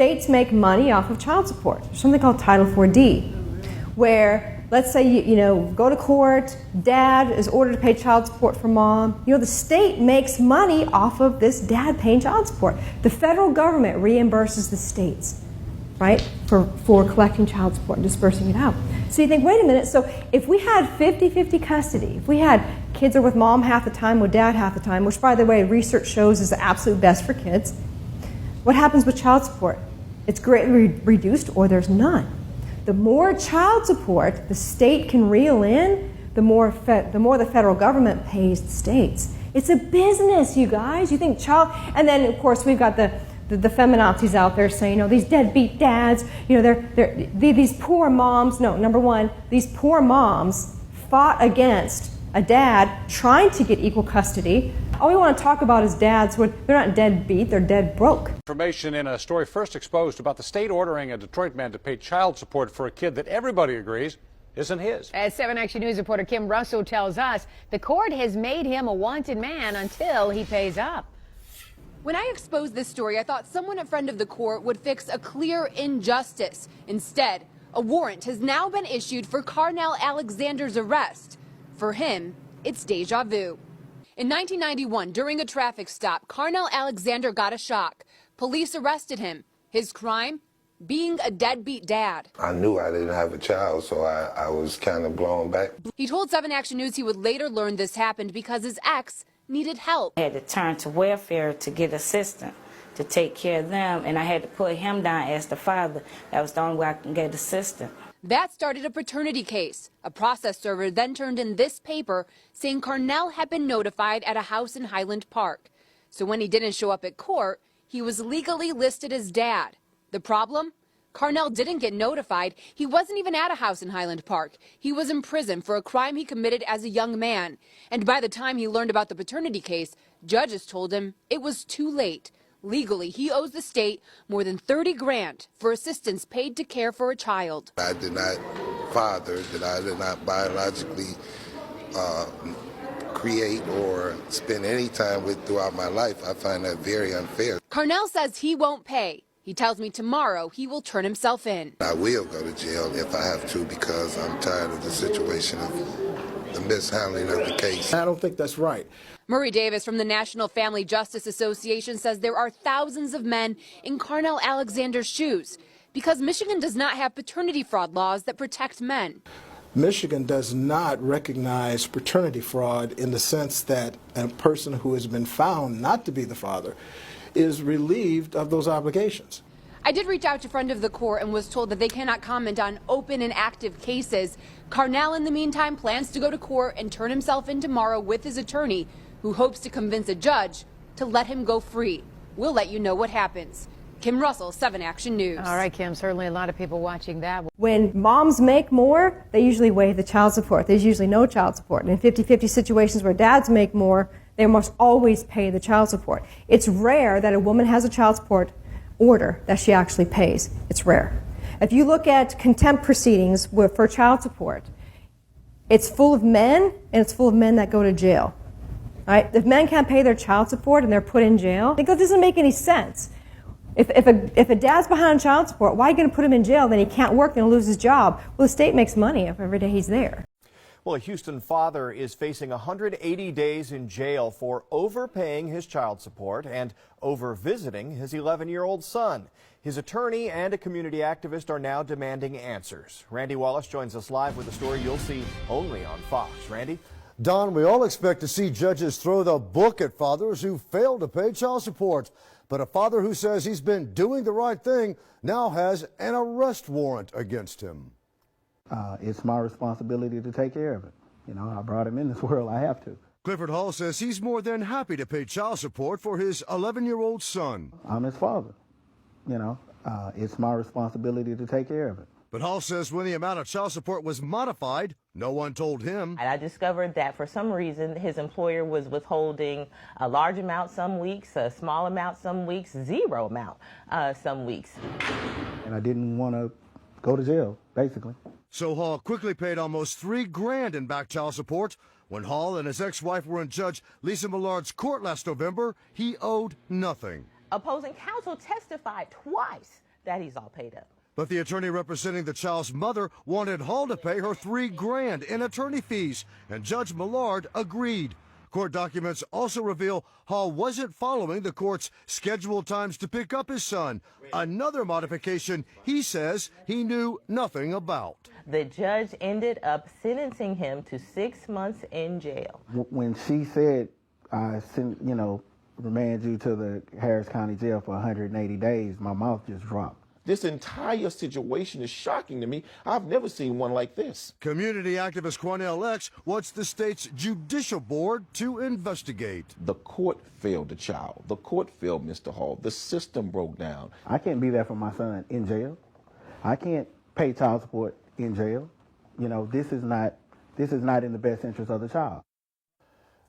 states make money off of child support. There's something called Title 4D, where let's say you go to court, dad is ordered to pay child support for mom. The state makes money off of this dad paying child support. The federal government reimburses the states, right, for collecting child support and dispersing it out. So you think, wait a minute, so if we had 50-50 custody, if we had kids are with mom half the time, with dad half the time, which, by the way, research shows is the absolute best for kids, what happens with child support? It's greatly reduced or there's none. The more child support the state can reel in, the more the federal government pays the states. It's a business, you guys. You think and then, of course, we've got the feminazis out there saying, these deadbeat dads, these poor moms. No, number one, these poor moms fought against a dad trying to get equal custody. All we want to talk about is dads. They're not deadbeat, they're dead broke. Information in a story first exposed about the state ordering a Detroit man to pay child support for a kid that everybody agrees isn't his. As 7 Action News reporter Kim Russell tells us, the court has made him a wanted man until he pays up. When I exposed this story, I thought someone in front of the court would fix a clear injustice. Instead, a warrant has now been issued for Carnell Alexander's arrest. For him, it's deja vu. In 1991, during a traffic stop, Carnell Alexander got a shock. Police arrested him. His crime? Being a deadbeat dad. I knew I didn't have a child, so I was kind of blown back. He told 7 Action News he would later learn this happened because his ex needed help. I had to turn to welfare to get assistance to take care of them, and I had to put him down as the father. That was the only way I can get assistance. That started a paternity case. A process server then turned in this paper saying Carnell had been notified at a house in Highland Park. So when he didn't show up at court, he was legally listed as dad. The problem? Carnell didn't get notified. He wasn't even at a house in Highland Park. He was in prison for a crime he committed as a young man. And by the time he learned about the paternity case, judges told him it was too late. Legally, he owes the state more than $30 grand for assistance paid to care for a child. I did not father, that I did not biologically create or spend any time with throughout my life. I find that very unfair. Carnell says he won't pay. He tells me tomorrow he will turn himself in. I will go to jail if I have to because I'm tired of the situation of the mishandling of the case. I don't think that's right. Murray Davis from the National Family Justice Association says there are thousands of men in Carnell Alexander's shoes because Michigan does not have paternity fraud laws that protect men. Michigan does not recognize paternity fraud in the sense that a person who has been found not to be the father is relieved of those obligations. I did reach out to friend of the court and was told that they cannot comment on open and active cases. Carnell, in the meantime, plans to go to court and turn himself in tomorrow with his attorney, who hopes to convince a judge to let him go free. We'll let you know what happens. Kim Russell, 7 Action News. All right, Kim, certainly a lot of people watching that. When moms make more, they usually waive the child support. There's usually no child support. And in 50-50 situations where dads make more, they must always pay the child support. It's rare that a woman has a child support order that she actually pays. It's rare. If you look at contempt proceedings for child support, it's full of men, and it's full of men that go to jail. Right? If men can't pay their child support and they're put in jail, it doesn't make any sense. If a dad's behind child support, why are you going to put him in jail? Then he can't work and lose his job. Well, the state makes money every day he's there. Well, a Houston father is facing 180 days in jail for overpaying his child support and over-visiting his 11-year-old son. His attorney and a community activist are now demanding answers. Randy Wallace joins us live with a story you'll see only on Fox. Randy? Don, we all expect to see judges throw the book at fathers who fail to pay child support. But a father who says he's been doing the right thing now has an arrest warrant against him. It's my responsibility to take care of it. You know, I brought him in this world. I have to. Clifford Hall says he's more than happy to pay child support for his 11-year-old son. I'm his father. You know, it's my responsibility to take care of it. But Hall says when the amount of child support was modified, no one told him. And I discovered that for some reason his employer was withholding a large amount some weeks, a small amount some weeks, zero amount some weeks. And I didn't want to go to jail, basically. So Hall quickly paid almost $3 grand in back child support. When Hall and his ex-wife were in Judge Lisa Millard's court last November, he owed nothing. Opposing counsel testified twice Daddy's all paid up. But the attorney representing the child's mother wanted Hall to pay her $3 grand in attorney fees, and Judge Millard agreed. Court documents also reveal Hall wasn't following the court's scheduled times to pick up his son, another modification he says he knew nothing about. The judge ended up sentencing him to 6 months in jail. When she said, remand you to the Harris County Jail for 180 days, my mouth just dropped. This entire situation is shocking to me. I've never seen one like this. Community activist Cornell X wants the state's judicial board to investigate. The court failed the child. The court failed Mr. Hall. The system broke down. I can't be there for my son in jail. I can't pay child support in jail. This is not in the best interest of the child.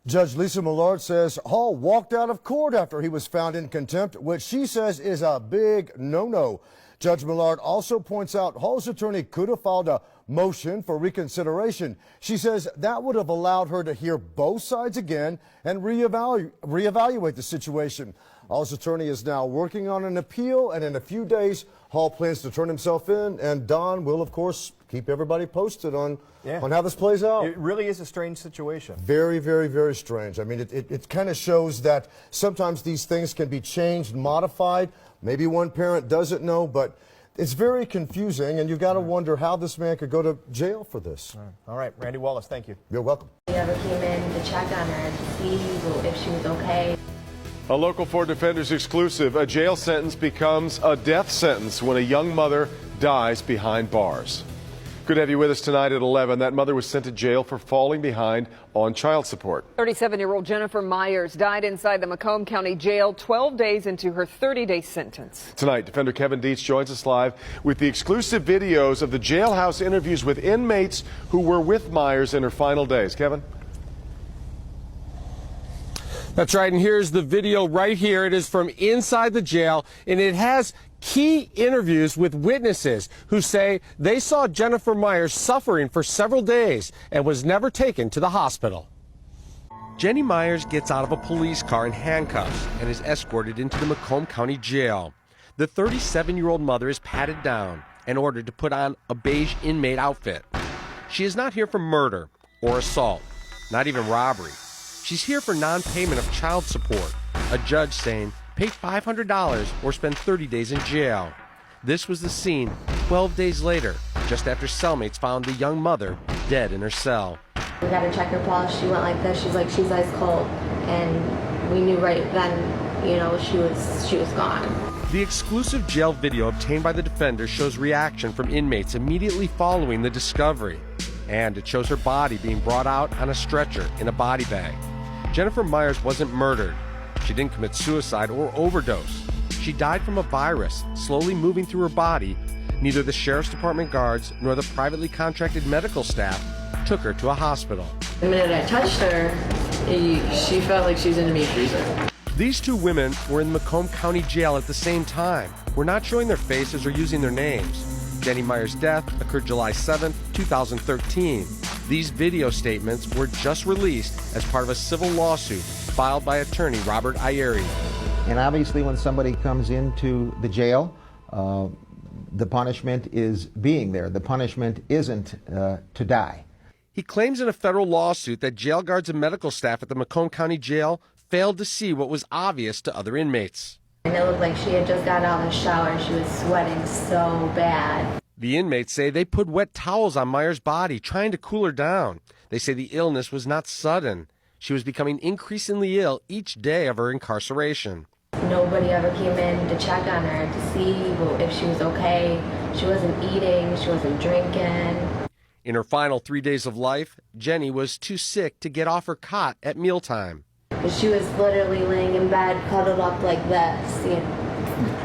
Judge Lisa Millard says Hall walked out of court after he was found in contempt, which she says is a big no-no. Judge Millard also points out Hall's attorney could have filed a motion for reconsideration. She says that would have allowed her to hear both sides again and reevaluate the situation. Hall's attorney is now working on an appeal, and in a few days, Hall plans to turn himself in, and Don will, of course, keep everybody posted on how this plays out. It really is a strange situation. Very, very, very strange. I mean, it kind of shows that sometimes these things can be changed, modified. Maybe one parent doesn't know, but it's very confusing, and you've got to wonder how this man could go to jail for this. All right, Randy Wallace, thank you. You're welcome. We never came in to check on her to see if she was okay. A Local 4 Defenders exclusive, a jail sentence becomes a death sentence when a young mother dies behind bars. Good to have you with us tonight at 11. That mother was sent to jail for falling behind on child support. 37-year-old Jennifer Myers died inside the Macomb County Jail 12 days into her 30-day sentence. Tonight, Defender Kevin Dietz joins us live with the exclusive videos of the jailhouse interviews with inmates who were with Myers in her final days. Kevin? That's right, and here's the video right here. It is from inside the jail, and it has key interviews with witnesses who say they saw Jennifer Myers suffering for several days and was never taken to the hospital. Jenny Myers gets out of a police car in handcuffs and is escorted into the Macomb County Jail. The 37-year-old mother is patted down and ordered to put on a beige inmate outfit. She is not here for murder or assault, not even robbery. She's here for non-payment of child support, a judge saying pay $500 or spend 30 days in jail. This was the scene 12 days later, just after cellmates found the young mother dead in her cell. We got to check her pulse. She went like this. She's ice cold. And we knew right then, she was gone. The exclusive jail video obtained by the Defender shows reaction from inmates immediately following the discovery. And it shows her body being brought out on a stretcher in a body bag. Jennifer Myers wasn't murdered. She didn't commit suicide or overdose. She died from a virus slowly moving through her body. Neither the Sheriff's Department guards nor the privately contracted medical staff took her to a hospital. The minute I touched her, she felt like she was in a meat freezer. These two women were in the Macomb County Jail at the same time. We're not showing their faces or using their names. Jenny Myers' death occurred July 7, 2013. These video statements were just released as part of a civil lawsuit filed by attorney Robert Ayeri. And obviously when somebody comes into the jail, the punishment is being there. The punishment isn't to die. He claims in a federal lawsuit that jail guards and medical staff at the Macomb County Jail failed to see what was obvious to other inmates. And it looked like she had just gotten out of the shower. She was sweating so bad. The inmates say they put wet towels on Myers' body, trying to cool her down. They say the illness was not sudden. She was becoming increasingly ill each day of her incarceration. Nobody ever came in to check on her to see if she was okay. She wasn't eating. She wasn't drinking. In her final 3 days of life, Jenny was too sick to get off her cot at mealtime. She was literally laying in bed, cuddled up like this,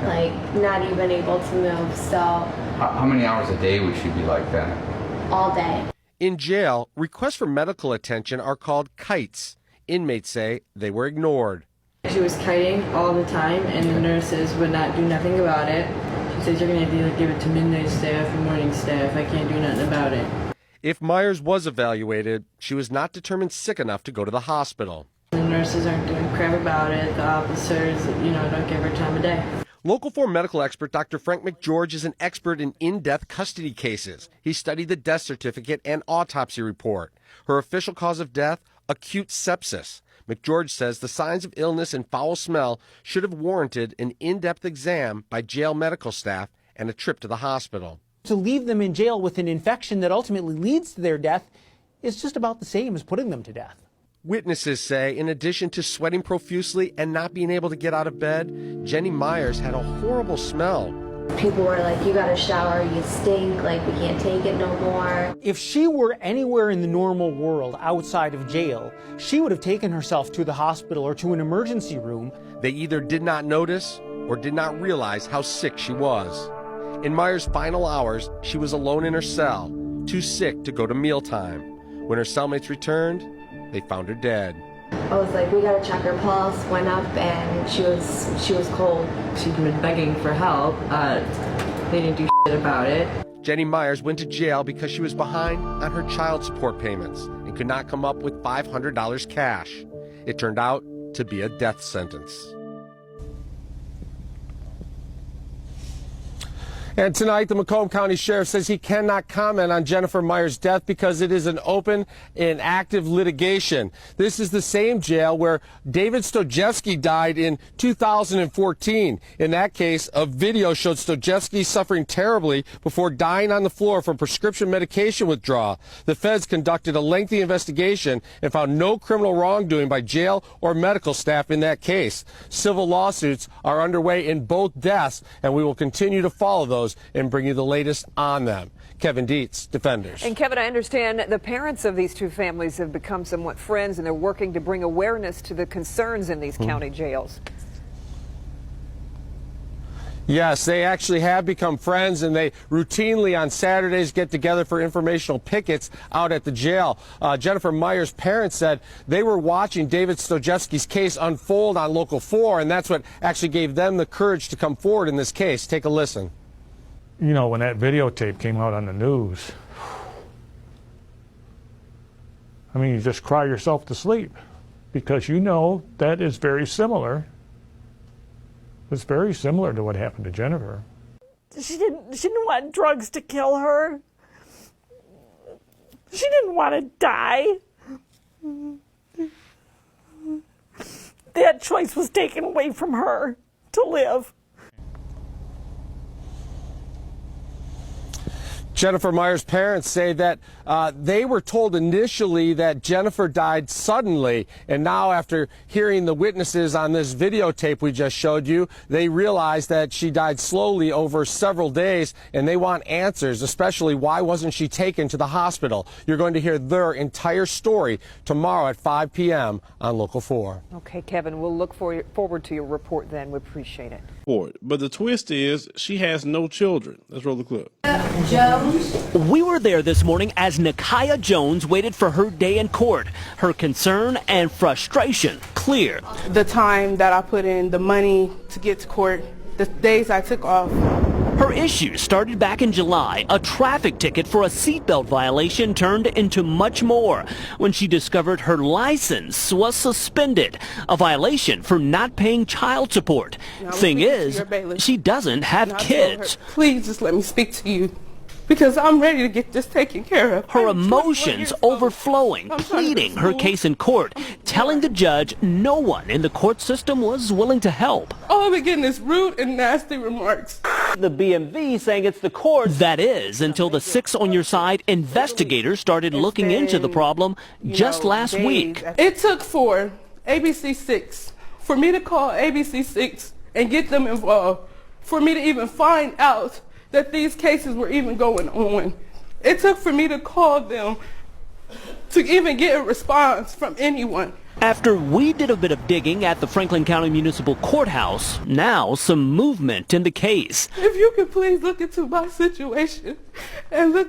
like not even able to move. So how many hours a day would she be like that? All day. In jail, requests for medical attention are called kites. Inmates say they were ignored. She was kiting all the time, and the nurses would not do nothing about it. She says, you're going to have to give it to midnight staff and morning staff. I can't do nothing about it. If Myers was evaluated, she was not determined sick enough to go to the hospital. The nurses aren't doing crap about it. The officers, don't give her time of day. Local 4 medical expert Dr. Frank McGeorge is an expert in death custody cases. He studied the death certificate and autopsy report. Her official cause of death, acute sepsis. McGeorge says the signs of illness and foul smell should have warranted an in-depth exam by jail medical staff and a trip to the hospital. To leave them in jail with an infection that ultimately leads to their death is just about the same as putting them to death. Witnesses say in addition to sweating profusely and not being able to get out of bed, Jenny Myers had a horrible smell. People were like, you gotta shower, you stink, like we can't take it no more. If she were anywhere in the normal world outside of jail, she would have taken herself to the hospital or to an emergency room. They either did not notice or did not realize how sick she was. In Myers' final hours, she was alone in her cell, too sick to go to mealtime. When her cellmates returned, they found her dead. I was like, we gotta check her pulse, went up and she was cold. She'd been begging for help. They didn't do shit about it. Jenny Myers went to jail because she was behind on her child support payments and could not come up with $500 cash. It turned out to be a death sentence. And tonight, the Macomb County Sheriff says he cannot comment on Jennifer Myers' death because it is an open and active litigation. This is the same jail where David Stojewski died in 2014. In that case, a video showed Stojewski suffering terribly before dying on the floor from prescription medication withdrawal. The feds conducted a lengthy investigation and found no criminal wrongdoing by jail or medical staff in that case. Civil lawsuits are underway in both deaths, and we will continue to follow those and bring you the latest on them. Kevin Dietz, Defenders. And Kevin, I understand the parents of these two families have become somewhat friends and they're working to bring awareness to the concerns in these county jails. Yes, they actually have become friends, and they routinely on Saturdays get together for informational pickets out at the jail. Jennifer Myers' parents said they were watching David Stojewski's case unfold on Local 4, and that's what actually gave them the courage to come forward in this case. Take a listen. You know, when that videotape came out on the news, I mean, you just cry yourself to sleep because you know that is very similar. It's very similar to what happened to Jennifer. She didn't want drugs to kill her. She didn't want to die. That choice was taken away from her to live. Jennifer Myers' parents say that they were told initially that Jennifer died suddenly, and now after hearing the witnesses on this videotape we just showed you, they realize that she died slowly over several days, and they want answers, especially why wasn't she taken to the hospital. You're going to hear their entire story tomorrow at 5 p.m. on Local 4. Okay, Kevin, we'll look forward to your report then. We appreciate it. But the twist is she has no children. Let's roll the clip. We were there this morning as Nakia Jones waited for her day in court. Her concern and frustration clear. The time that I put in, the money to get to court, the days I took off. Her issues started back in July. A traffic ticket for a seatbelt violation turned into much more when she discovered her license was suspended. A violation for not paying child support. Thing is, she doesn't have kids. Please just let me speak to you, because I'm ready to get this taken care of. Her emotions overflowing, pleading her case in court, telling the judge no one in the court system was willing to help. All I've been getting is rude and nasty remarks. The BMV saying it's the court. That is, until the 6 on Your Side investigators started looking into the problem just last week. It took for ABC6 for me to call ABC6 and get them involved, for me to even find out that these cases were even going on. It took for me to call them to even get a response from anyone. After we did a bit of digging at the Franklin County Municipal Courthouse, now some movement in the case. If you could please look into my situation and look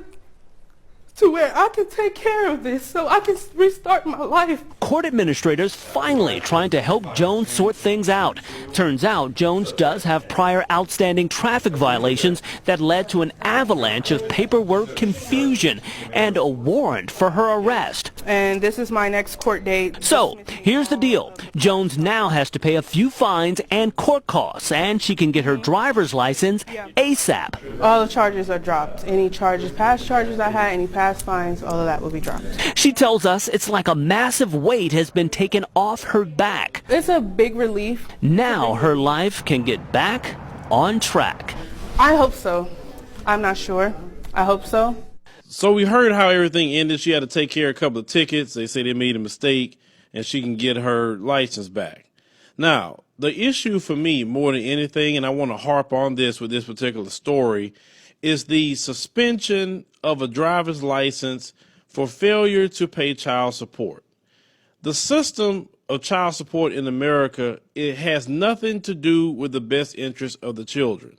to where I can take care of this so I can restart my life. Court administrators finally trying to help Jones sort things out. Turns out Jones does have prior outstanding traffic violations that led to an avalanche of paperwork confusion and a warrant for her arrest. And this is my next court date. So, here's the deal. Jones now has to pay a few fines and court costs, and she can get her driver's license ASAP. All the charges are dropped. Any charges, past charges I had, any past fines, all of that will be dropped. She tells us it's like a massive weight has been taken off her back. It's a big relief. Now her life can get back on track. I hope so. I'm not sure. I hope so. So we heard how everything ended. She had to take care of a couple of tickets. They say they made a mistake and she can get her license back. Now, the issue for me more than anything, and I want to harp on this with this particular story, is the suspension of a driver's license for failure to pay child support. The system of child support in America, it has nothing to do with the best interest of the children.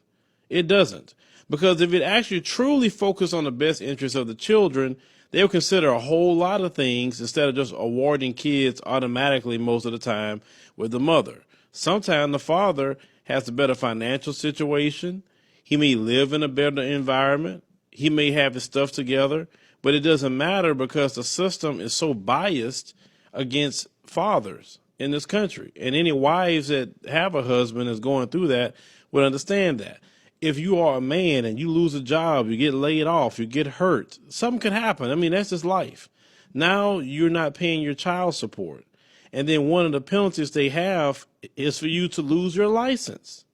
It doesn't. Because if it actually truly focused on the best interest of the children, they'll consider a whole lot of things instead of just awarding kids automatically most of the time with the mother. Sometimes the father has a better financial situation. He may live in a better environment. He may have his stuff together, but it doesn't matter because the system is so biased against fathers in this country. And any wives that have a husband that's going through that would understand that. If you are a man and you lose a job, you get laid off, you get hurt, something could happen. I mean, that's just life. Now you're not paying your child support. And then one of the penalties they have is for you to lose your license.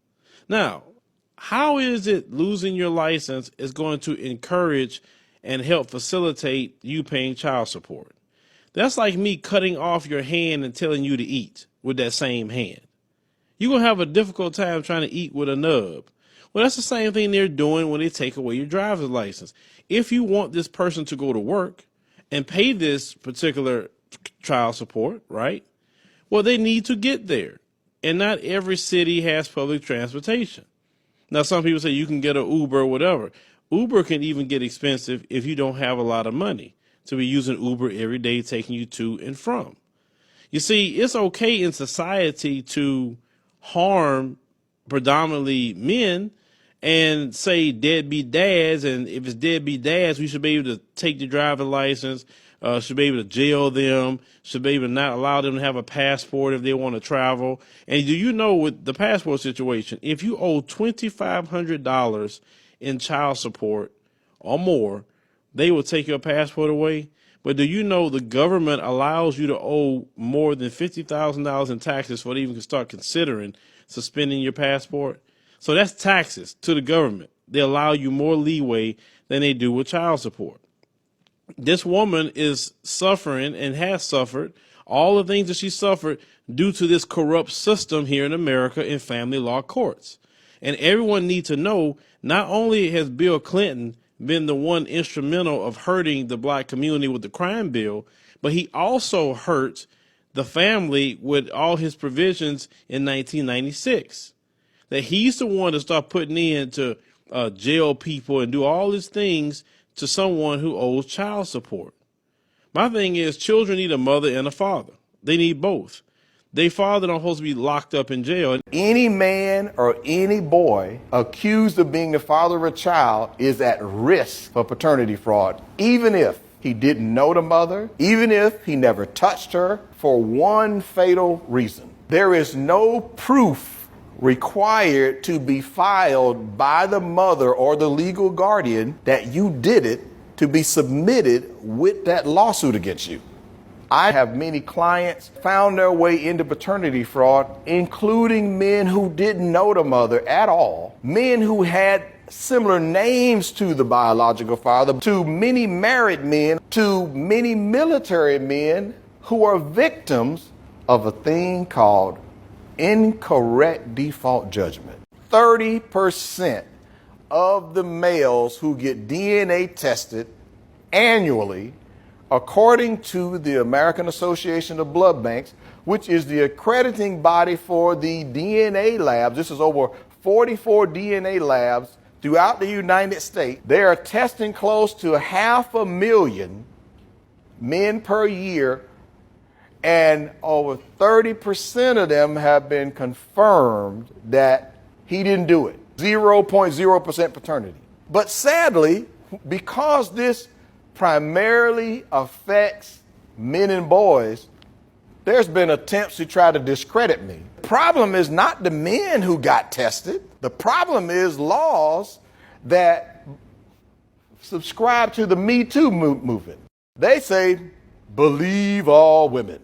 Now, how is it losing your license is going to encourage and help facilitate you paying child support? That's like me cutting off your hand and telling you to eat with that same hand. You're going to have a difficult time trying to eat with a nub. Well, that's the same thing they're doing when they take away your driver's license. If you want this person to go to work and pay this particular child support, right? Well, they need to get there. And not every city has public transportation. Now, some people say you can get an Uber or whatever. Uber can even get expensive if you don't have a lot of money to be using Uber every day, taking you to and from. You see, it's okay in society to harm predominantly men and say deadbeat dads. And if it's deadbeat dads, we should be able to take the driver's license, should be able to jail them, should be able to not allow them to have a passport if they want to travel. And do you know with the passport situation, if you owe $2,500 in child support or more, they will take your passport away. But do you know the government allows you to owe more than $50,000 in taxes before they even start considering suspending your passport? So that's taxes to the government. They allow you more leeway than they do with child support. This woman is suffering and has suffered all the things that she suffered due to this corrupt system here in America in family law courts. And everyone needs to know, not only has Bill Clinton been the one instrumental of hurting the black community with the crime bill, but he also hurt the family with all his provisions in 1996. That he's the one to start putting in to jail people and do all these things to someone who owes child support. My thing is, children need a mother and a father. They need both. Their father don't supposed to be locked up in jail. Any man or any boy accused of being the father of a child is at risk for paternity fraud, even if he didn't know the mother, even if he never touched her, for one fatal reason. There is no proof required to be filed by the mother or the legal guardian that you did it to be submitted with that lawsuit against you. I have many clients found their way into paternity fraud, including men who didn't know the mother at all, men who had similar names to the biological father, to many married men, to many military men who are victims of a thing called incorrect default judgment. 30% of the males who get DNA tested annually, according to the American Association of Blood Banks, which is the accrediting body for the DNA labs, this is over 44 DNA labs throughout the United States, they are testing close to 500,000 men per year, and over 30% of them have been confirmed that he didn't do it. 0.0% paternity. But sadly, because this primarily affects men and boys, there's been attempts to try to discredit me. The problem is not the men who got tested. The problem is laws that subscribe to the Me Too movement. They say, believe all women.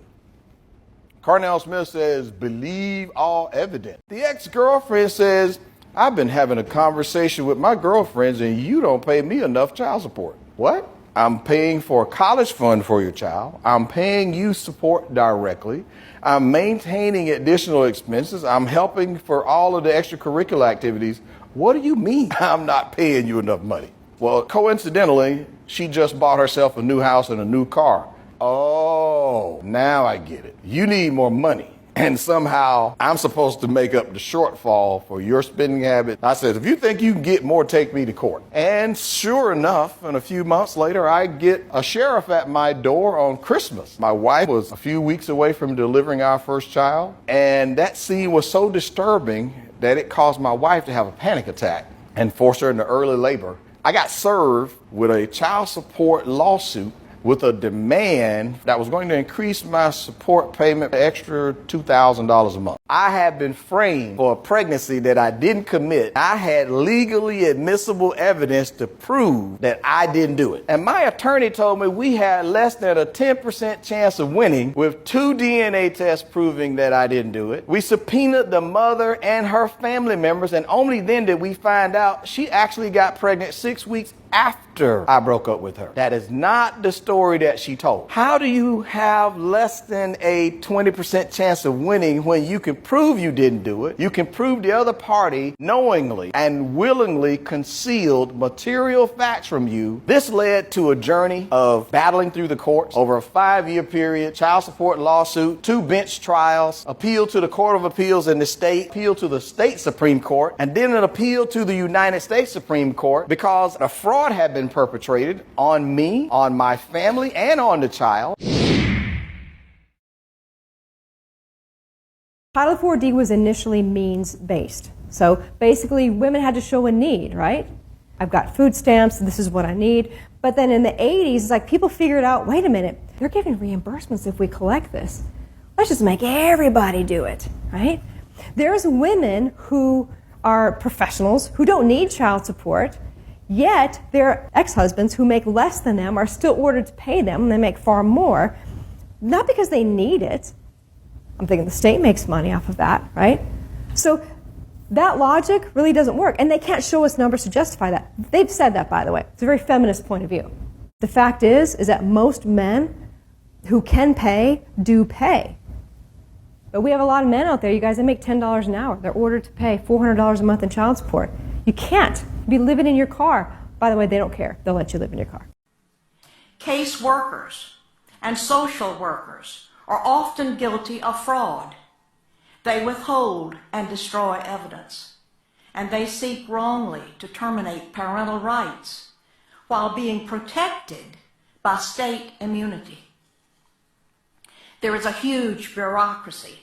Cornell Smith says, believe all evidence. The ex-girlfriend says, I've been having a conversation with my girlfriends and you don't pay me enough child support. What? I'm paying for a college fund for your child. I'm paying you support directly. I'm maintaining additional expenses. I'm helping for all of the extracurricular activities. What do you mean I'm not paying you enough money? Well, coincidentally, she just bought herself a new house and a new car. Oh, now I get it. You need more money. And somehow I'm supposed to make up the shortfall for your spending habit. I said, if you think you can get more, take me to court. And sure enough, and a few months later, I get a sheriff at my door on Christmas. My wife was a few weeks away from delivering our first child. And that scene was so disturbing that it caused my wife to have a panic attack and forced her into early labor. I got served with a child support lawsuit with a demand that was going to increase my support payment an extra $2,000 a month. I had been framed for a pregnancy that I didn't commit. I had legally admissible evidence to prove that I didn't do it. And my attorney told me we had less than a 10% chance of winning with 2 DNA tests proving that I didn't do it. We subpoenaed the mother and her family members, and only then did we find out she actually got pregnant 6 weeks after I broke up with her. That is not the story that she told. How do you have less than a 20% chance of winning when you can prove you didn't do it? You can prove the other party knowingly and willingly concealed material facts from you. This led to a journey of battling through the courts over a 5-year period, child support lawsuit, 2 bench trials, appeal to the Court of Appeals in the state, appeal to the state Supreme Court, and then an appeal to the United States Supreme Court because a fraud had been perpetrated on me, on my family, and on the child. Title 4D was initially means-based. So basically, women had to show a need, right? I've got food stamps, this is what I need. But then in the 80s, it's like people figured out, wait a minute, they're giving reimbursements if we collect this. Let's just make everybody do it, right? There's women who are professionals who don't need child support, yet their ex-husbands who make less than them are still ordered to pay them, and they make far more, not because they need it. I'm thinking the state makes money off of that, right? So that logic really doesn't work, and they can't show us numbers to justify that. They've said that, by the way. It's a very feminist point of view. The fact is that most men who can pay do pay. But we have a lot of men out there, you guys, that make $10 an hour. They're ordered to pay $400 a month in child support. You can't be living in your car. By the way, they don't care. They'll let you live in your car. Case workers and social workers are often guilty of fraud. They withhold and destroy evidence, and they seek wrongly to terminate parental rights while being protected by state immunity. There is a huge bureaucracy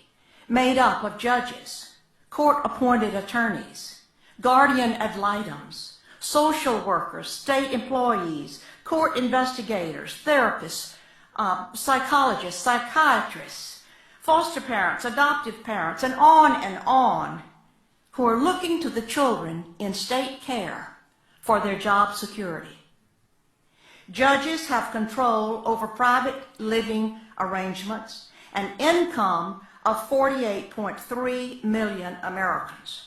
made up of judges, court-appointed attorneys, guardian ad litems, social workers, state employees, court investigators, therapists, psychologists, psychiatrists, foster parents, adoptive parents, and on, who are looking to the children in state care for their job security. Judges have control over private living arrangements and income of 48.3 million Americans.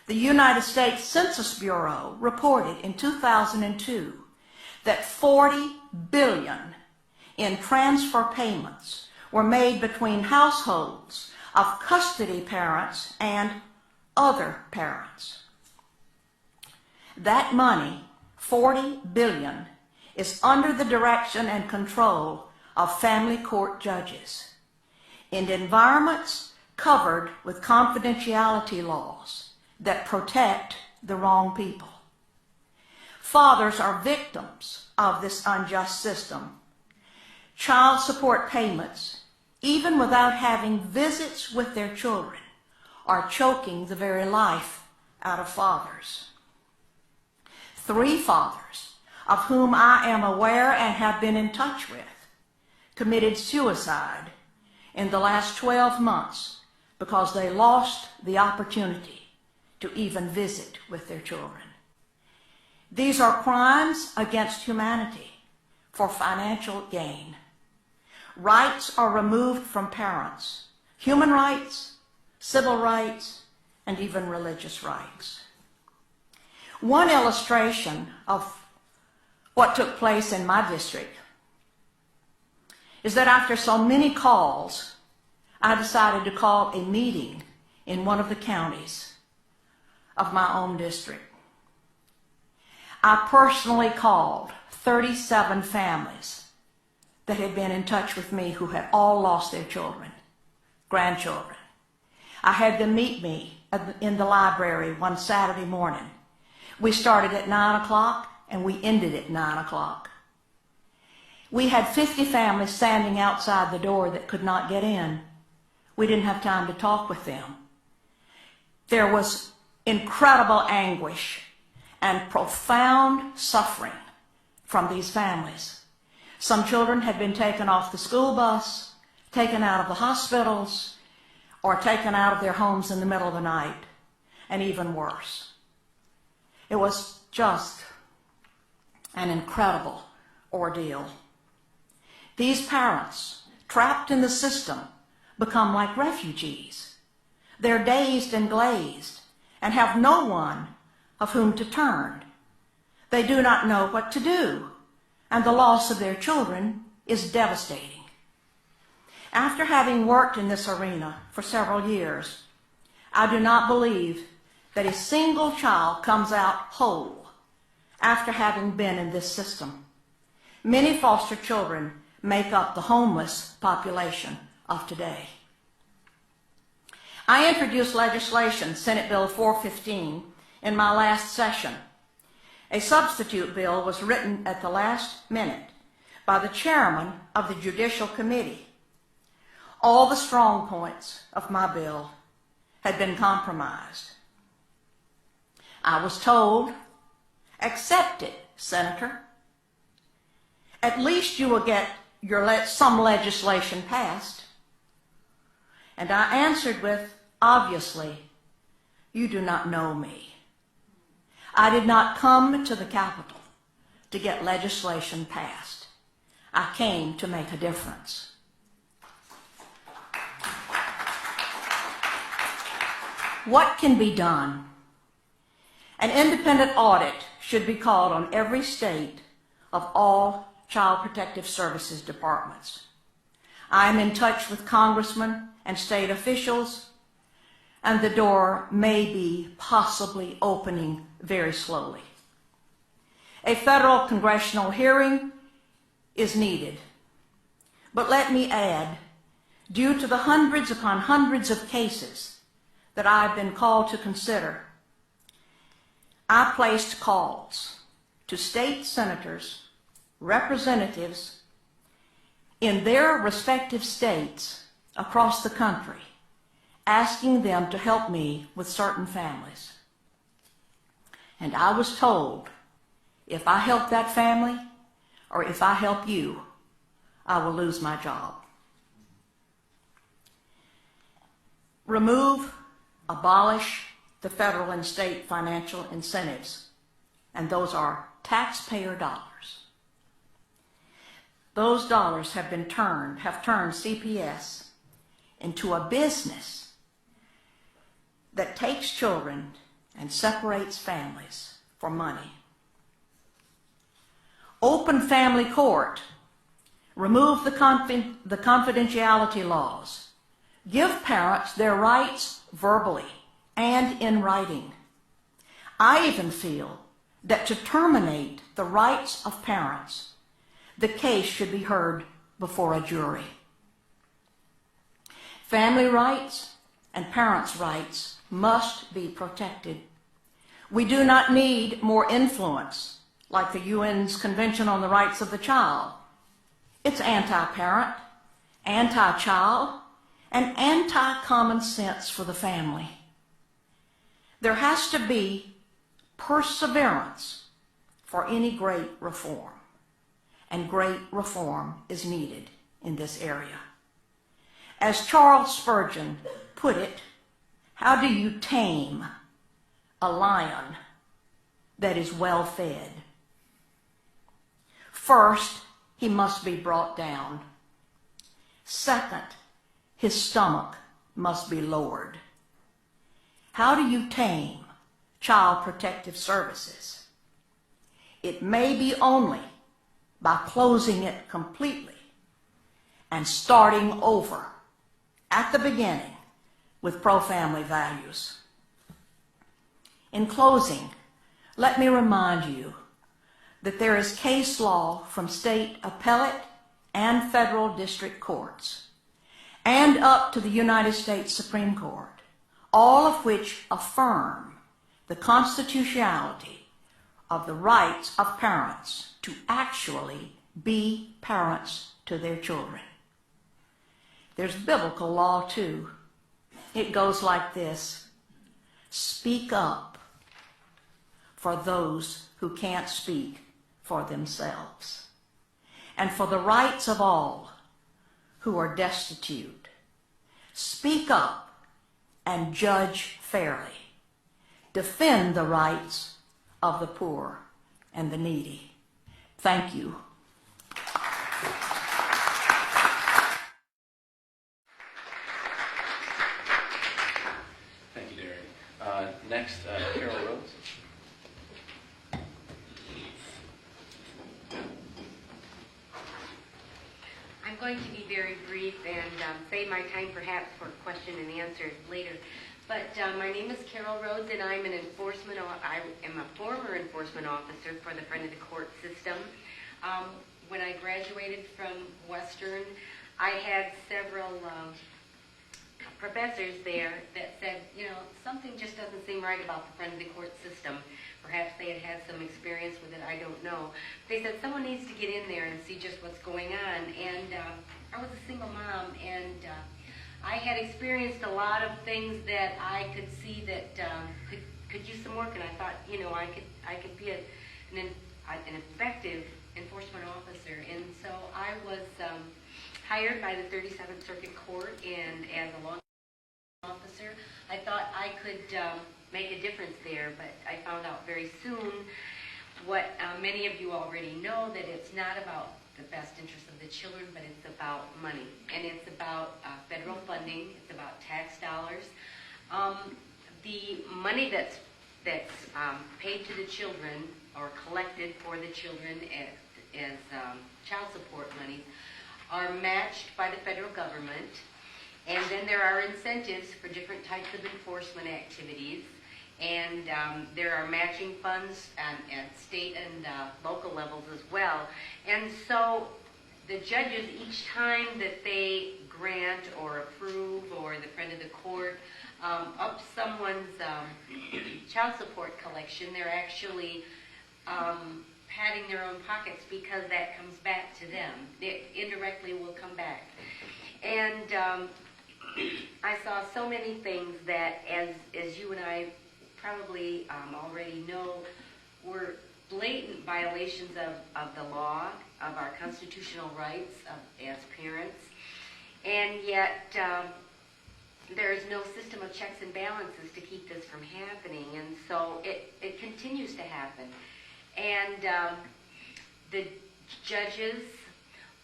The United States Census Bureau reported in 2002 that $40 billion in transfer payments were made between households of custody parents and other parents. That money, $40 billion, is under the direction and control of family court judges in environments covered with confidentiality laws that protect the wrong people. Fathers are victims of this unjust system. Child support payments, even without having visits with their children, are choking the very life out of fathers. 3 fathers, of whom I am aware and have been in touch with, committed suicide in the last 12 months because they lost the opportunity to even visit with their children. These are crimes against humanity for financial gain. Rights are removed from parents, human rights, civil rights, and even religious rights. One illustration of what took place in my district is that after so many calls, I decided to call a meeting in one of the counties of my own district. I personally called 37 families that had been in touch with me who had all lost their children, grandchildren. I had them meet me in the library one Saturday morning. We started at 9 o'clock and we ended at 9 o'clock. We had 50 families standing outside the door that could not get in. We didn't have time to talk with them. There was incredible anguish and profound suffering from these families. Some children had been taken off the school bus, taken out of the hospitals, or taken out of their homes in the middle of the night, and even worse. It was just an incredible ordeal. These parents, trapped in the system, become like refugees. They're dazed and glazed and have no one of whom to turn. They do not know what to do, and the loss of their children is devastating. After having worked in this arena for several years, I do not believe that a single child comes out whole after having been in this system. Many foster children make up the homeless population of today. I introduced legislation, Senate Bill 415, in my last session. A substitute bill was written at the last minute by the chairman of the Judicial Committee. All the strong points of my bill had been compromised. I was told, accept it, Senator. At least you will get some legislation passed. And I answered with, obviously, you do not know me. I did not come to the Capitol to get legislation passed. I came to make a difference. What can be done? An independent audit should be called on every state of all Child Protective Services departments. I am in touch with congressmen and state officials, and the door may be possibly opening very slowly. A federal congressional hearing is needed. But let me add, due to the hundreds upon hundreds of cases that I've been called to consider, I placed calls to state senators, representatives in their respective states across the country, asking them to help me with certain families. And I was told, if I help that family, or if I help you, I will lose my job. Remove, abolish the federal and state financial incentives, and those are taxpayer dollars. Those dollars have turned CPS into a business that takes children and separates families for money. Open family court. Remove the confidentiality laws. Give parents their rights verbally and in writing. I even feel that to terminate the rights of parents, the case should be heard before a jury. Family rights and parents' rights must be protected. We do not need more influence like the UN's Convention on the Rights of the Child. It's anti-parent, anti-child, and anti-common sense for the family. There has to be perseverance for any great reform, and great reform is needed in this area. As Charles Spurgeon put it, how do you tame a lion that is well fed? First, he must be brought down. Second, his stomach must be lowered. How do you tame Child Protective Services? It may be only by closing it completely and starting over at the beginning with pro-family values. In closing, let me remind you that there is case law from state appellate and federal district courts and up to the United States Supreme Court, all of which affirm the constitutionality of the rights of parents to actually be parents to their children. There's biblical law too. It goes like this: speak up for those who can't speak for themselves, and for the rights of all who are destitute. Speak up and judge fairly. Defend the rights of the poor and the needy. Thank you. Thank you, Derek. Next, Carol Rhodes. I'm going to be very brief and save my time perhaps for question and answer later. But my name is Carol Rhodes, and I'm I am a former enforcement officer for the Friend of the Court system. When I graduated from Western, I had several professors there that said, you know, something just doesn't seem right about the Friend of the Court system. Perhaps they had had some experience with it, I don't know. They said someone needs to get in there and see just what's going on. And I was a single mom, and I had experienced a lot of things that I could see that could use some work, and I thought, you know, I could be an effective enforcement officer. And so I was hired by the 37th Circuit Court, and as a law officer, I thought I could make a difference there, but I found out very soon what many of you already know, that it's not about the best interest of the children, but it's about money, and it's about federal funding, it's about tax dollars. The money that's paid to the children or collected for the children as child support monies are matched by the federal government, and then there are incentives for different types of enforcement activities, and there are matching funds at state and local levels as well. And so the judges, each time that they grant or approve, or the Friend of the Court up someone's child support collection, they're actually padding their own pockets, because that comes back to them. It indirectly will come back. And I saw so many things that, as you and I probably already know, were blatant violations of the law, of our constitutional rights as parents, and yet there is no system of checks and balances to keep this from happening, and so it continues to happen. And the judges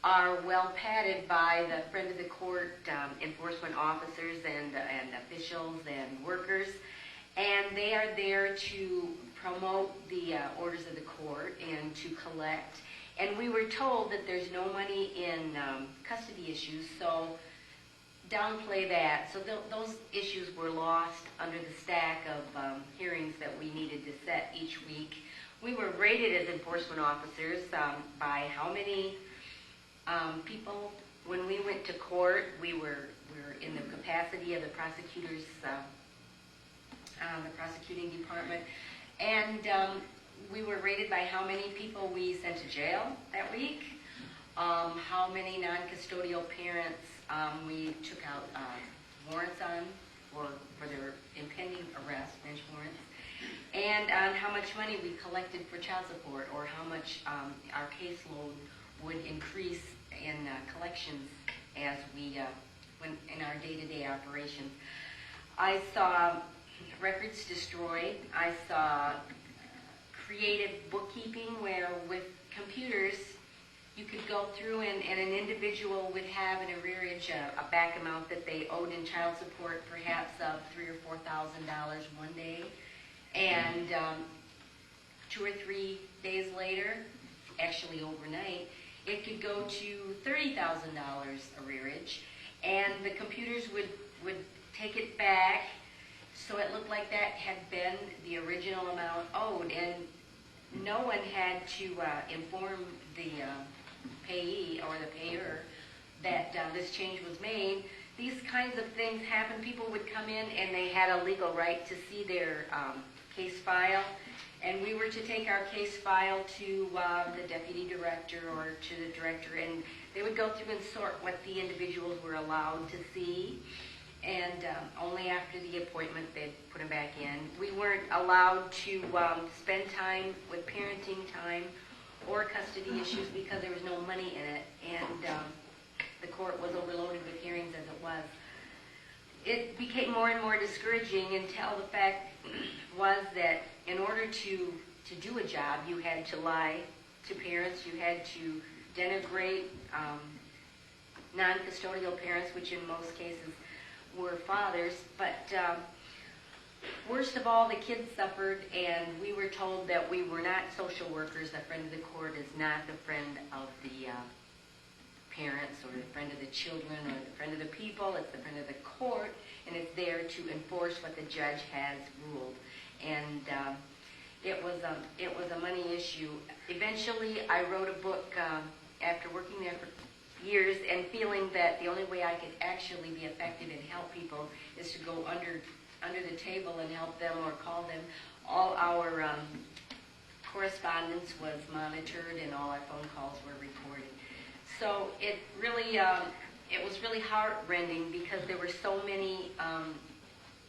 are well padded by the Friend of the Court enforcement officers and officials and workers, and they are there to promote the orders of the court and to collect. And we were told that there's no money in custody issues, so downplay that. So those issues were lost under the stack of hearings that we needed to set each week. We were rated as enforcement officers by how many people. When we went to court, we were in the capacity of the prosecutors, the prosecuting department, And we were rated by how many people we sent to jail that week, how many non-custodial parents we took out warrants on for their impending arrest, bench warrants, and on how much money we collected for child support, or how much our caseload would increase in collections as we when in our day-to-day operations. I saw records destroyed. I saw creative bookkeeping where with computers you could go through and an individual would have an arrearage, a back amount that they owed in child support, perhaps of $3,000 or $4,000 one day, and 2 or 3 days later, actually overnight, it could go to $30,000 arrearage, and the computers would take it back so it looked like that had been the original amount owed, and no one had to inform the payee or the payer that this change was made. These kinds of things happen. People would come in and they had a legal right to see their case file, and we were to take our case file to the deputy director or to the director, and they would go through and sort what the individuals were allowed to see, and only after the appointment they'd put them back in. We weren't allowed to spend time with parenting time or custody issues because there was no money in it, and the court was overloaded with hearings as it was. It became more and more discouraging until the fact was that in order to do a job, you had to lie to parents, you had to denigrate non-custodial parents, which in most cases were fathers, but worst of all, the kids suffered, and we were told that we were not social workers. The friend of the court is not the friend of the parents or the friend of the children or the friend of the people. It's the friend of the court, and it's there to enforce what the judge has ruled. And it was a money issue. Eventually, I wrote a book after working there for years and feeling that the only way I could actually be effective and help people is to go under the table and help them or call them. All our correspondence was monitored and all our phone calls were recorded. So it really, it was really heartrending because there were so many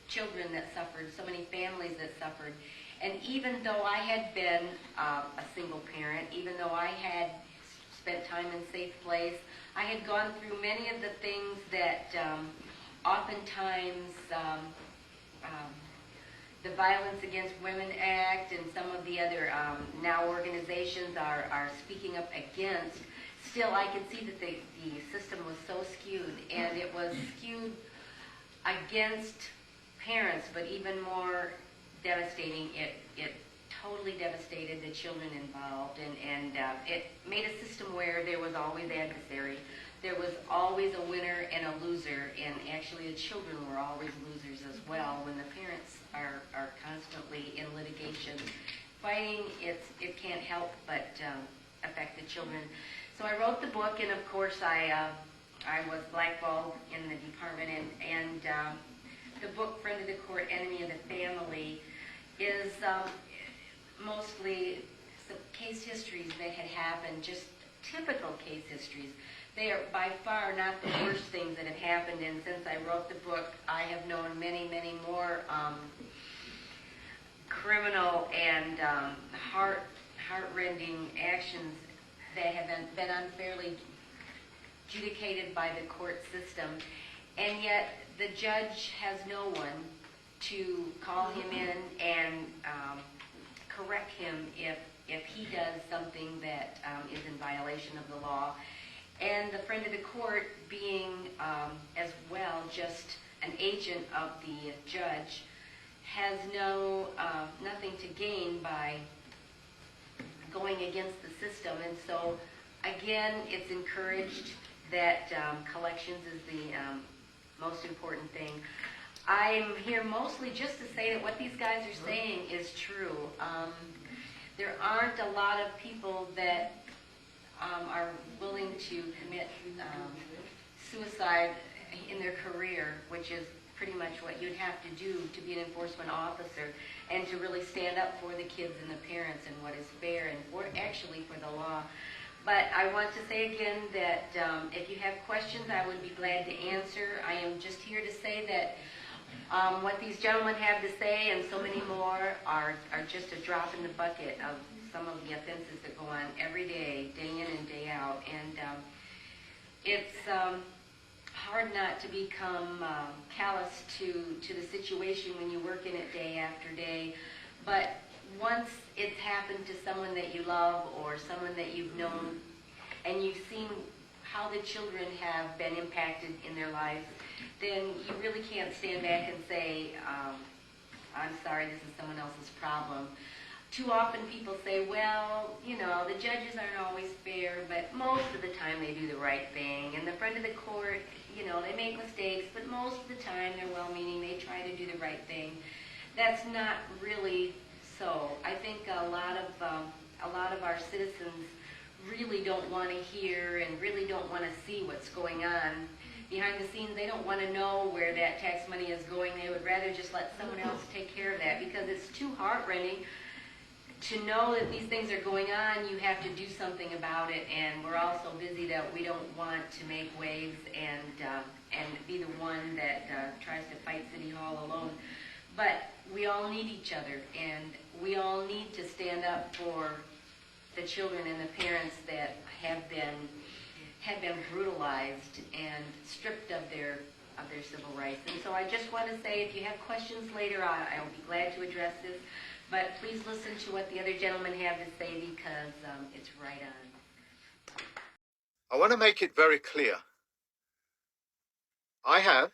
children that suffered, so many families that suffered. And even though I had been a single parent, even though I had spent time in safe place, I had gone through many of the things that oftentimes the Violence Against Women Act and some of the other now organizations are speaking up against. Still, I could see that the system was so skewed, and it was skewed against parents, but even more devastating, it totally devastated the children involved, and it made a system where there was always adversary. There was always a winner and a loser, and actually the children were always losers as well. When the parents are constantly in litigation fighting, it can't help but affect the children. So I wrote the book, and of course I was blackballed in the department, and the book, Friend of the Court, Enemy of the Family, is mostly some case histories that had happened, just typical case histories. They are by far not the worst things that have happened, and since I wrote the book, I have known many, many more criminal and heart-rending actions that have been unfairly adjudicated by the court system, and yet the judge has no one to call him in and correct him if he does something that is in violation of the law. And the friend of the court being as well just an agent of the judge has nothing to gain by going against the system. And so again, it's encouraged that collections is the most important thing. I'm here mostly just to say that what these guys are saying is true. There aren't a lot of people that are willing to commit suicide in their career, which is pretty much what you'd have to do to be an enforcement officer and to really stand up for the kids and the parents and what is fair and for the law. But I want to say again that if you have questions, I would be glad to answer. I am just here to say that what these gentlemen have to say and so many more are just a drop in the bucket of some of the offenses that go on every day, day in and day out. And it's hard not to become callous to the situation when you work in it day after day. But once it's happened to someone that you love or someone that you've known, and you've seen how the children have been impacted in their lives, then you really can't stand back and say, I'm sorry, this is someone else's problem. Too often people say, well, you know, the judges aren't always fair, but most of the time they do the right thing. And the friend of the court, you know, they make mistakes, but most of the time they're well-meaning, they try to do the right thing. That's not really so. I think a lot of our citizens really don't want to hear and really don't want to see what's going on behind the scenes. They don't want to know where that tax money is going. They would rather just let someone else take care of that, because it's too heart-rending to know that these things are going on. You have to do something about it, and we're all so busy that we don't want to make waves and be the one that tries to fight City Hall alone. But we all need each other, and we all need to stand up for the children and the parents that have been brutalized and stripped of their civil rights. And so I just want to say, if you have questions later on, I will be glad to address this. But please listen to what the other gentlemen have to say, because it's right on. I want to make it very clear. I have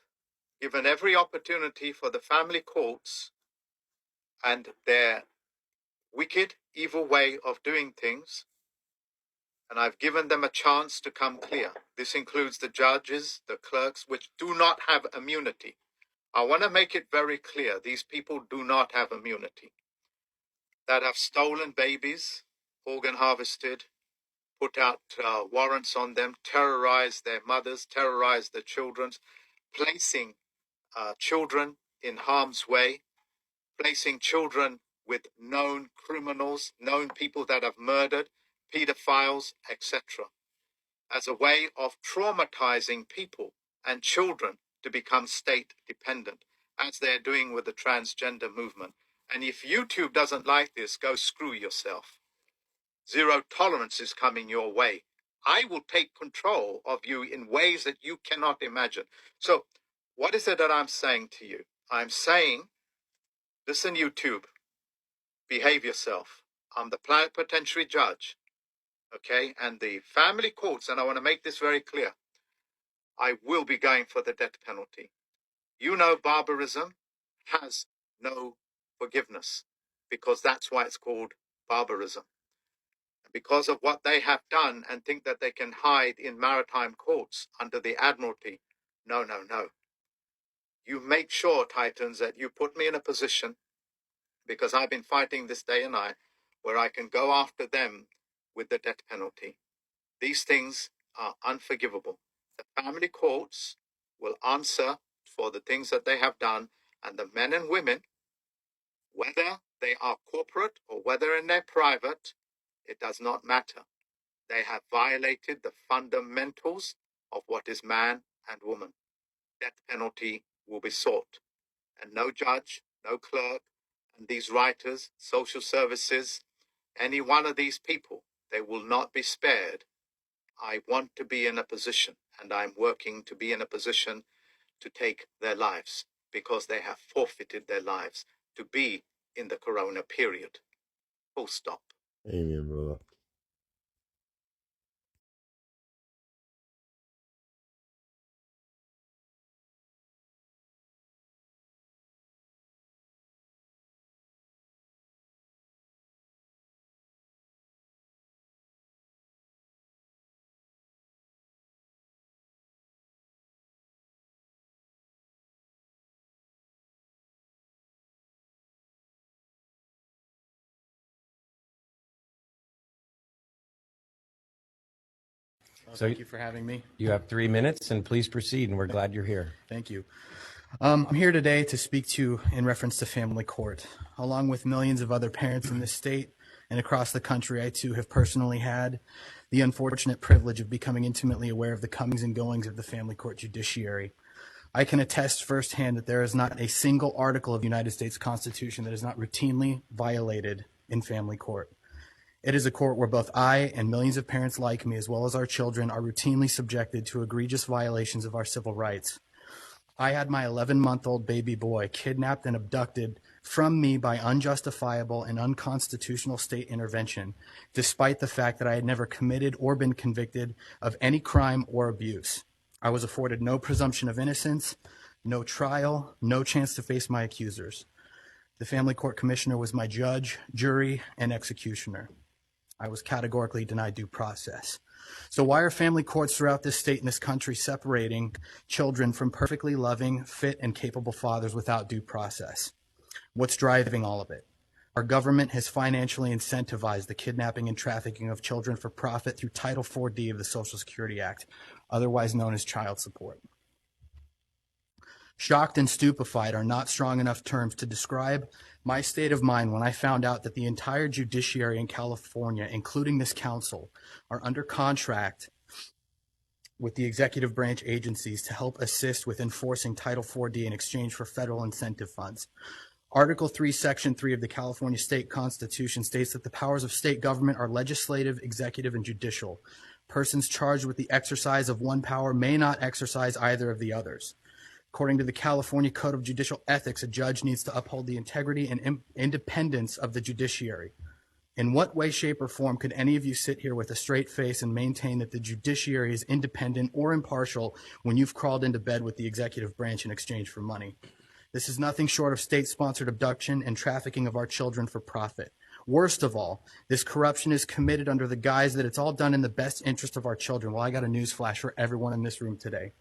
given every opportunity for the family courts and their wicked, evil way of doing things, and I've given them a chance to come clear. This includes the judges, the clerks, which do not have immunity. I want to make it very clear, these people do not have immunity. That have stolen babies, organ harvested, put out warrants on them, terrorized their mothers, terrorized their children, placing children in harm's way, placing children with known criminals, known people that have murdered, pedophiles, etc., as a way of traumatizing people and children to become state dependent, as they're doing with the transgender movement. And if YouTube doesn't like this, go screw yourself. Zero tolerance is coming your way. I will take control of you in ways that you cannot imagine. So what is it that I'm saying to you? I'm saying, listen, YouTube, behave yourself. I'm the plenipotentiary judge, okay? And the family courts, and I want to make this very clear, I will be going for the death penalty. You know, barbarism has no forgiveness, because that's why it's called barbarism. Because of what they have done, and think that they can hide in maritime courts under the Admiralty. No, no, no. You make sure, Titans, that you put me in a position, because I've been fighting this day and night, where I can go after them with the death penalty. These things are unforgivable. The family courts will answer for the things that they have done, and the men and women, whether they are corporate or whether in their private, it does not matter. They have violated the fundamentals of what is man and woman. Death penalty will be sought. And no judge, no clerk, and these writers, social services, any one of these people, they will not be spared. I want to be in a position, and I'm working to be in a position to take their lives, because they have forfeited their lives to be in the corona period. Full stop. Amen, brother. So thank you for having me. You have 3 minutes, and please proceed, and we're glad you're here. Thank you. I'm here today to speak to you in reference to family court. Along with millions of other parents in this state and across the country, I too have personally had the unfortunate privilege of becoming intimately aware of the comings and goings of the family court judiciary. I can attest firsthand that there is not a single article of the United States Constitution that is not routinely violated in family court. It is a court where both I and millions of parents like me, as well as our children, are routinely subjected to egregious violations of our civil rights. I had my 11-month-old baby boy kidnapped and abducted from me by unjustifiable and unconstitutional state intervention, despite the fact that I had never committed or been convicted of any crime or abuse. I was afforded no presumption of innocence, no trial, no chance to face my accusers. The family court commissioner was my judge, jury, and executioner. I was categorically denied due process. So why are family courts throughout this state and this country separating children from perfectly loving, fit, and capable fathers without due process? What's driving all of it? Our government has financially incentivized the kidnapping and trafficking of children for profit through Title 4D of the Social Security Act, otherwise known as child support. Shocked and stupefied are not strong enough terms to describe my state of mind when I found out that the entire judiciary in California, including this council, are under contract with the executive branch agencies to help assist with enforcing Title 4D in exchange for federal incentive funds. Article 3, Section 3 of the California State Constitution states that the powers of state government are legislative, executive, and judicial. Persons charged with the exercise of one power may not exercise either of the others. According to the California Code of Judicial Ethics, a judge needs to uphold the integrity and independence of the judiciary. In what way, shape, or form could any of you sit here with a straight face and maintain that the judiciary is independent or impartial when you've crawled into bed with the executive branch in exchange for money? This is nothing short of state-sponsored abduction and trafficking of our children for profit. Worst of all, this corruption is committed under the guise that it's all done in the best interest of our children. Well, I got a news flash for everyone in this room today.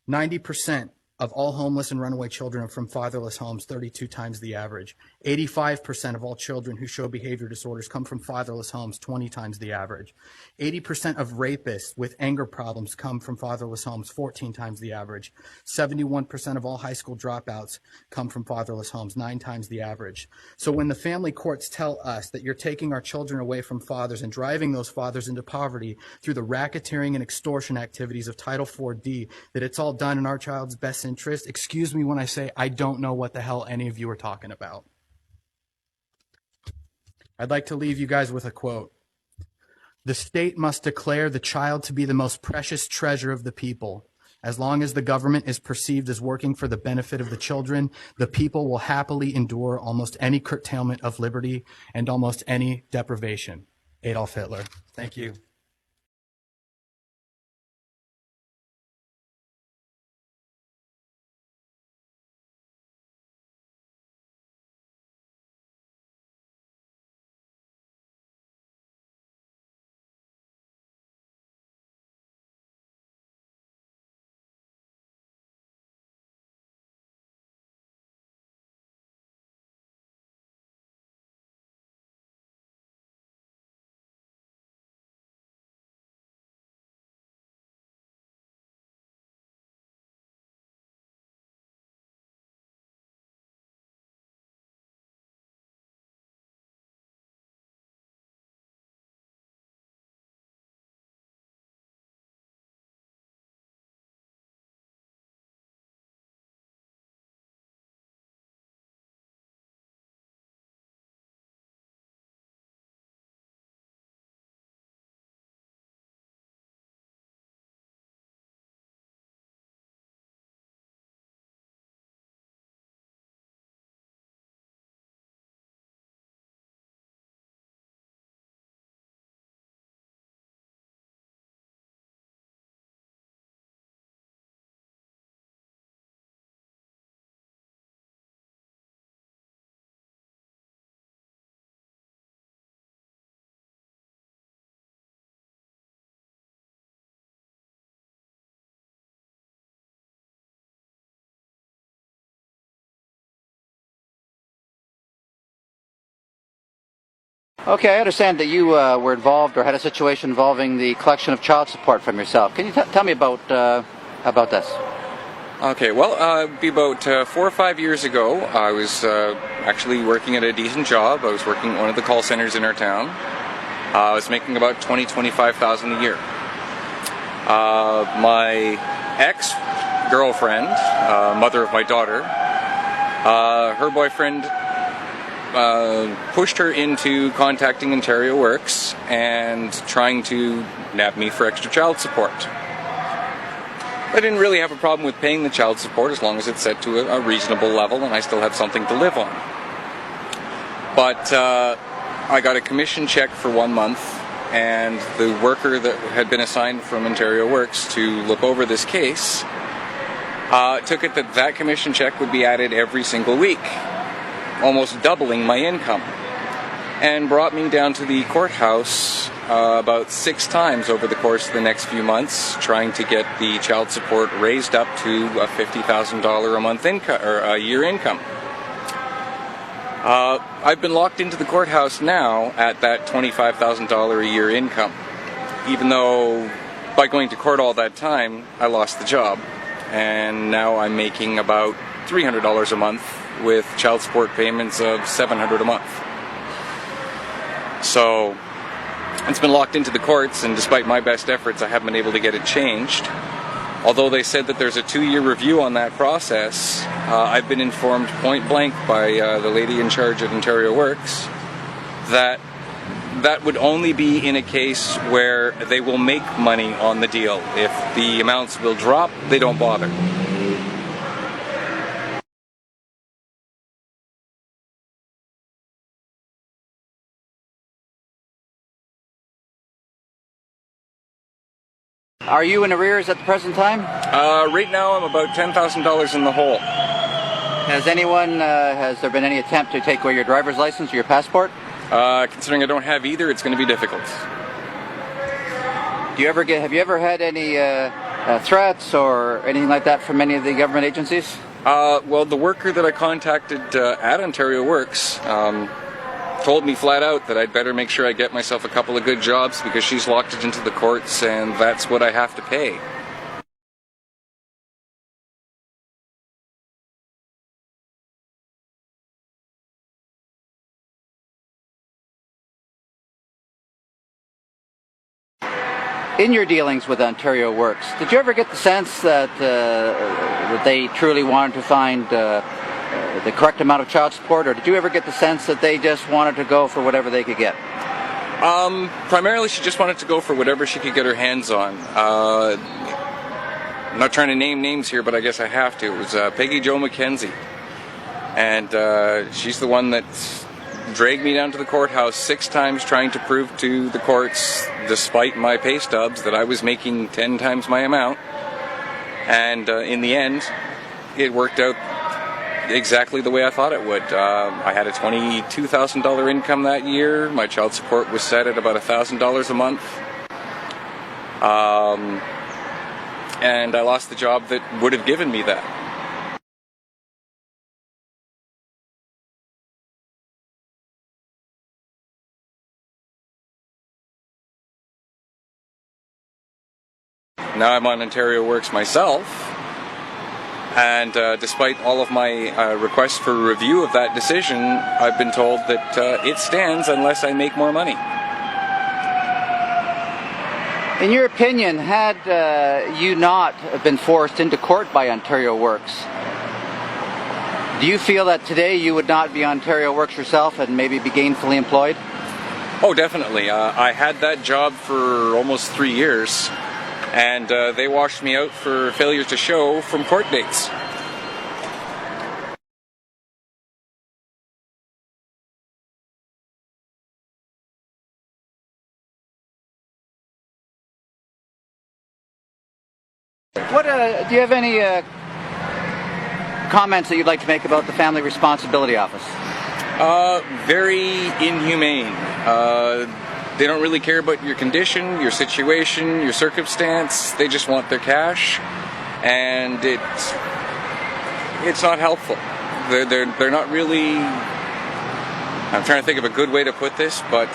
90% of all homeless and runaway children are from fatherless homes, 32 times the average. 85% of all children who show behavior disorders come from fatherless homes, 20 times the average. 80% of rapists with anger problems come from fatherless homes, 14 times the average. 71% of all high school dropouts come from fatherless homes, 9 times the average. So when the family courts tell us that you're taking our children away from fathers and driving those fathers into poverty through the racketeering and extortion activities of Title 4D, that it's all done in our child's best interest, excuse me when I say I don't know what the hell any of you are talking about. I'd like to leave you guys with a quote. The state must declare the child to be the most precious treasure of the people. As long as the government is perceived as working for the benefit of the children, the people will happily endure almost any curtailment of liberty and almost any deprivation. Adolf Hitler. Thank you. Okay, I understand that you were involved or had a situation involving the collection of child support from yourself. Can you tell me about this? Okay, well, it'd be about 4 or 5 years ago. I was actually working at a decent job. I was working at one of the call centers in our town. I was making about $25,000 a year. My ex-girlfriend, mother of my daughter, her boyfriend pushed her into contacting Ontario Works and trying to nab me for extra child support. I didn't really have a problem with paying the child support as long as it's set to a reasonable level and I still have something to live on. But I got a commission check for 1 month, and the worker that had been assigned from Ontario Works to look over this case took it that commission check would be added every single week, almost doubling my income, and brought me down to the courthouse about 6 times over the course of the next few months, trying to get the child support raised up to a $50,000 a month income or a year income. I've been locked into the courthouse now at that $25,000 a year income, even though by going to court all that time I lost the job, and now I'm making about $300 a month with child support payments of $700 a month. So it's been locked into the courts, and despite my best efforts, I haven't been able to get it changed. Although they said that there's a 2-year review on that process, I've been informed point blank by the lady in charge at Ontario Works that that would only be in a case where they will make money on the deal. If the amounts will drop, they don't bother. Are you in arrears at the present time? Right now I'm about $10,000 in the hole. Has there been any attempt to take away your driver's license or your passport? Considering I don't have either, it's going to be difficult. Have you ever had any threats or anything like that from any of the government agencies? Well, the worker that I contacted at Ontario Works told me flat out that I'd better make sure I get myself a couple of good jobs because she's locked it into the courts and that's what I have to pay. In your dealings with Ontario Works, did you ever get the sense that they truly wanted to find the correct amount of child support, or did you ever get the sense that they just wanted to go for whatever they could get? Primarily, she just wanted to go for whatever she could get her hands on. I'm not trying to name names here, but I guess I have to. It was Peggy Jo McKenzie, and she's the one that dragged me down to the courthouse 6 times trying to prove to the courts, despite my pay stubs, that I was making 10 times my amount. And in the end, it worked out exactly the way I thought it would. I had a $22,000 income that year. My child support was set at about $1,000 a month. And I lost the job that would have given me that. Now I'm on Ontario Works myself, and despite all of my requests for review of that decision, I've been told that it stands unless I make more money. In your opinion, had you not been forced into court by Ontario Works, do you feel that today you would not be Ontario Works yourself and maybe be gainfully employed? Oh, definitely. I had that job for almost 3 years. And they washed me out for failure to show from court dates. Do you have any comments that you'd like to make about the Family Responsibility Office? Very inhumane. They don't really care about your condition, your situation, your circumstance. They just want their cash, and it's not helpful. They're not really. I'm trying to think of a good way to put this, but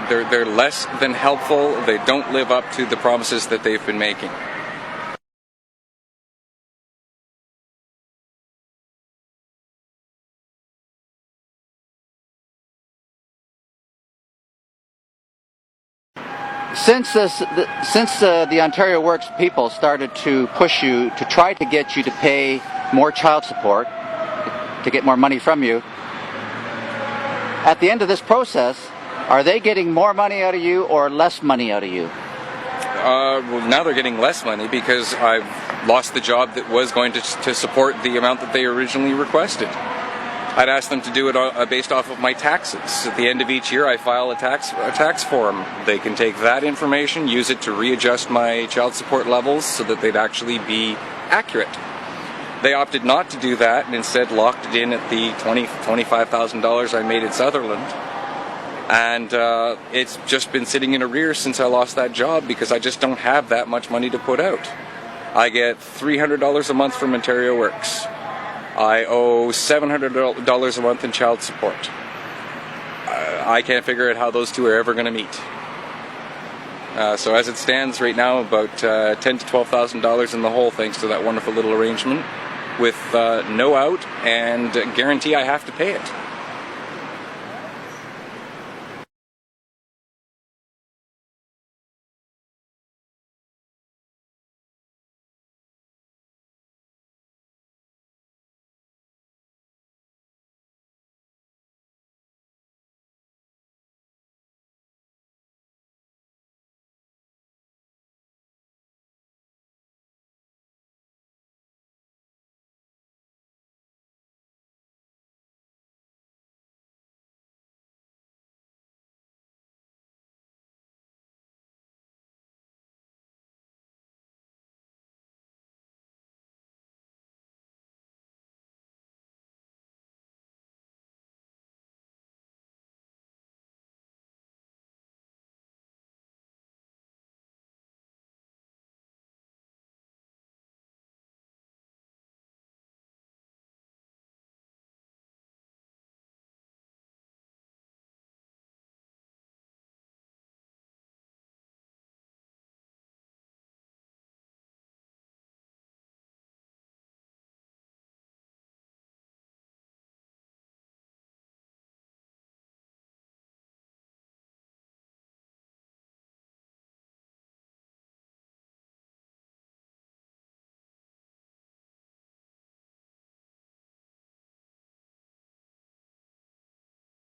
they're less than helpful. They don't live up to the promises that they've been making. Since the Ontario Works people started to push you to try to get you to pay more child support, to get more money from you, at the end of this process, are they getting more money out of you or less money out of you? Well, now they're getting less money because I've lost the job that was going to support the amount that they originally requested. I'd asked them to do it based off of my taxes. At the end of each year, I file a tax form. They can take that information, use it to readjust my child support levels so that they'd actually be accurate. They opted not to do that and instead locked it in at the $25,000 I made in Sutherland. And it's just been sitting in arrears since I lost that job because I just don't have that much money to put out. I get $300 a month from Ontario Works. I owe $700 a month in child support. I can't figure out how those two are ever going to meet. So as it stands right now, about $10,000 to $12,000 in the hole, thanks to that wonderful little arrangement, with no out and guarantee I have to pay it.